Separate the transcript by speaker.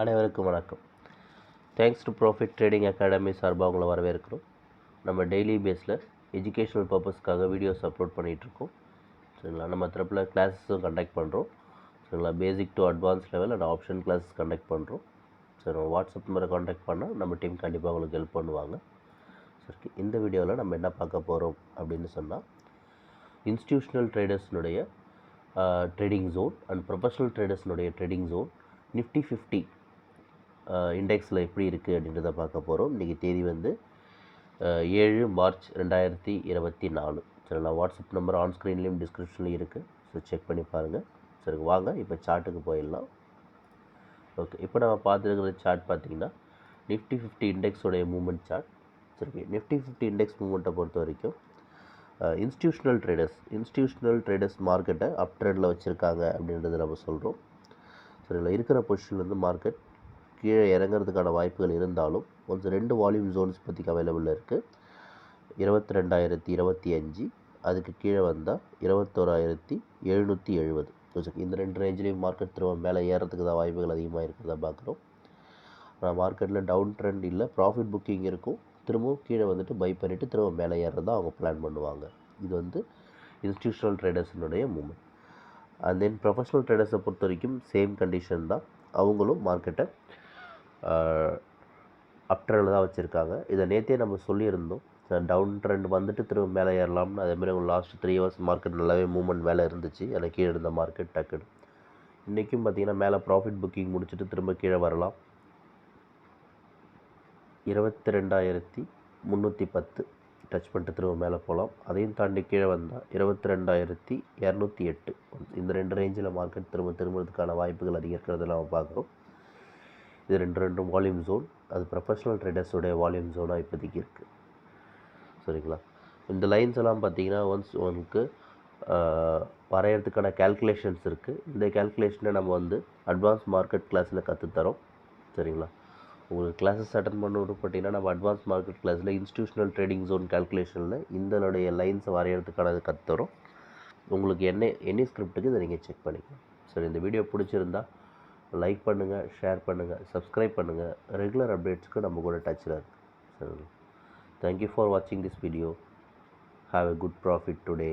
Speaker 1: அனைவருக்கும் வணக்கம். Thanks to profit trading academy சார்பாக உங்களை வரவேற்கிறோம். நம்ம டெய்லி பேஸில் எஜுகேஷ்னல் பர்பஸ்க்காக வீடியோஸ் அப்லோட் பண்ணிகிட்ருக்கோம். சரிங்களா, நம்ம தரப்பில் கிளாஸஸும் கண்டக்ட் பண்ணுறோம். சரிங்களா, basic to advance level and option classes conduct பண்ணுறோம். சரி, வாட்ஸ்அப் நம்பரை காண்டாக்ட் பண்ணால் நம்ம டீம் கண்டிப்பாக உங்களுக்கு ஹெல்ப் பண்ணுவாங்க. சரி, இந்த வீடியோவில் நம்ம என்ன பார்க்க போகிறோம் அப்படின்னு சொன்னால், இன்ஸ்டிடியூஷனல் ட்ரேடர்ஸ்னுடைய ட்ரேடிங் ஜோன் அண்ட் ப்ரொஃபஷனல் ட்ரேடர்ஸ்னுடைய ட்ரேடிங் ஜோன் நிஃப்டி 50 இண்டெக்ஸில் எப்படி இருக்குது அப்படின்றத பார்க்க போகிறோம். இன்றைக்கி தேதி வந்து 7 மார்ச் 2024. சரிங்களா, வாட்ஸ்அப் நம்பர் ஆன் ஸ்க்ரீன்லேயும் டிஸ்கிரிப்ஷன்லேயும் இருக்குது. ஸோ செக் பண்ணி பாருங்கள். சரி, வாங்க இப்போ சார்ட்டுக்கு போயிடலாம். ஓகே, இப்போ நம்ம பார்த்துருக்கிற சார்ட் பார்த்திங்கன்னா நிஃப்டி 50 இண்டெக்ஸோடைய மூவ்மெண்ட் சார்ட். சரி, நிஃப்டி 50 இண்டெக்ஸ் மூவ்மெண்ட்டை பொறுத்த வரைக்கும் இன்ஸ்டிடியூஷனல் ட்ரேடர்ஸ் மார்க்கெட்டை அப் ட்ரெண்டில் வச்சுருக்காங்க அப்படின்றத நம்ம சொல்கிறோம். சரிங்களா, இருக்கிற பொசிஷன்லேருந்து மார்க்கெட் கீழே இறங்கிறதுக்கான வாய்ப்புகள் இருந்தாலும் கொஞ்சம் 2 வால்யூம் ஜோன்ஸ் பற்றிக்கு அவைலபிளில் இருக்குது. 22,025, அதுக்கு கீழே வந்தால் 21,770. இந்த 2 ரேஞ்சிலையும் மார்க்கெட் திரும்ப மேலே ஏறதுக்கு தான் வாய்ப்புகள் அதிகமாக இருக்கிறதா பார்க்குறோம். ஆனால் மார்க்கெட்டில் டவுன் ட்ரெண்ட் இல்லை, ப்ராஃபிட் புக்கிங் இருக்கும். திரும்பவும் கீழே வந்துட்டு பை பண்ணிவிட்டு திரும்ப மேலே ஏறதான் அவங்க பிளான் பண்ணுவாங்க. இது வந்து இன்ஸ்டிடியூஷனல் ட்ரேடர்ஸினுடைய மூவ்மெண்ட். அண்ட் தென் ப்ரொஃபஷனல் ட்ரேடர்ஸை பொறுத்த வரைக்கும் சேம் கண்டிஷன் தான். அவங்களும் மார்க்கெட்டை அப் ட்ரெண்டில் தான் வச்சுருக்காங்க. இதை நேற்றே நம்ம சொல்லியிருந்தோம். டவுன் ட்ரெண்ட் வந்துட்டு திரும்ப மேலே ஏறலாம்னு. அதேமாதிரி ஒரு லாஸ்ட் 3 ஹவர்ஸ் மார்க்கெட் நல்லாவே மூவ்மெண்ட் மேலே இருந்துச்சு. அதில் கீழே இருந்த மார்க்கெட் டக்குன்னு இன்றைக்கும் பார்த்திங்கன்னா மேலே ப்ராஃபிட் புக்கிங் முடிச்சுட்டு திரும்ப கீழே வரலாம். 22,310 டச் பண்ணிட்டு திரும்ப மேலே போகலாம். அதையும் தாண்டி கீழே வந்தால் 22,208. இந்த 2 ரேஞ்சில் மார்க்கெட் திரும்புறதுக்கான வாய்ப்புகள் அதிகம் இருக்கிறத நம்ம பார்க்குறோம். இது 2 வால்யூம் ஜோன். அது ப்ரொஃபஷனல் ட்ரேடர்ஸோடைய வால்யூம் ஜோனாக இப்போதைக்கு இருக்குது. சரிங்களா, இந்த லைன்ஸ் எல்லாம் பார்த்திங்கன்னா உங்களுக்கு வரைகிறதுக்கான கேல்குலேஷன்ஸ் இருக்குது. இந்த கேல்குலேஷனை நம்ம வந்து அட்வான்ஸ் மார்க்கெட் கிளாஸில் கற்றுத்தரோம். சரிங்களா, உங்களுக்கு கிளாஸஸ் அட்டன் பண்ண விருப்பப்பட்டீங்கன்னா நம்ம அட்வான்ஸ் மார்க்கெட் கிளாஸில் இன்ஸ்டிடியூஷனல் ட்ரேடிங் ஜோன் கேல்குலேஷனில் இதனுடைய லைன்ஸை வரைகிறதுக்கானது கற்றுத்தரோம். உங்களுக்கு என்ன ஸ்கிரிப்ட்டுக்கு இதை நீங்கள் செக் பண்ணிக்கலாம். சரி, இந்த வீடியோ பிடிச்சிருந்தா லைக் பண்ணுங்கள், ஷேர் பண்ணுங்கள், சப்ஸ்கிரைப் பண்ணுங்கள். ரெகுலர் அப்டேட்ஸ்க்கு நம்ம கூட டச்சில் இருக்குது. சரி, தேங்க்யூ ஃபார் வாட்சிங் this video. Have a good profit today.